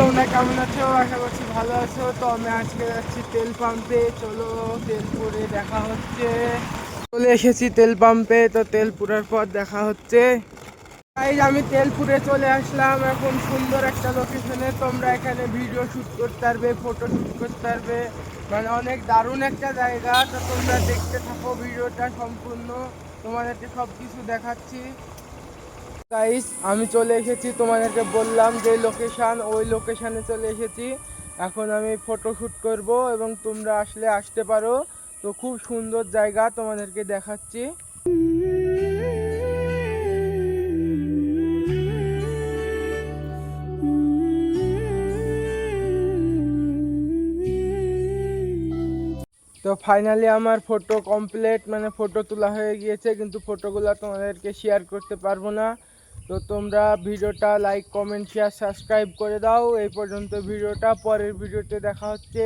তোমরা কেমন আছো? আশা করছি ভালো আছো। তো আমি আজকে যাচ্ছি তেল পাম্পে, চলো তেল পুরে দেখা হচ্ছে। চলে এসেছি তেল পাম্পে, তো তেল পুরার পর দেখা হচ্ছে। তাই আমি তেল পুরে চলে আসলাম এখন সুন্দর একটা লোকেশনে। তোমরা এখানে ভিডিও শ্যুট করতে পারবে, ফটো শ্যুট করতে পারবে, মানে অনেক দারুণ একটা জায়গা। তো তোমরা দেখতে থাকো ভিডিওটা সম্পূর্ণ, তোমাদেরকে সব কিছু দেখাচ্ছি। গাইস আমি চলে এসেছি, তোমাদেরকে বললাম যে লোকেশন, ওই লোকেশনে চলে এসেছি। এখন আমি ফটো শ্যুট করব এবং তোমরা আসলে আসতে পারো। তো খুব সুন্দর জায়গা, তোমাদেরকে দেখাচ্ছি। তো ফাইনালি আমার ফটো কমপ্লিট, মানে ফটো তোলা হয়ে গিয়েছে, কিন্তু ফটোগুলো তোমাদেরকে শেয়ার করতে পারবো না। তো তোমরা ভিডিওটা লাইক কমেন্ট শেয়ার সাবস্ক্রাইব করে দাও। এই পর্যন্ত ভিডিওটা, পরের ভিডিওতে দেখা হচ্ছে।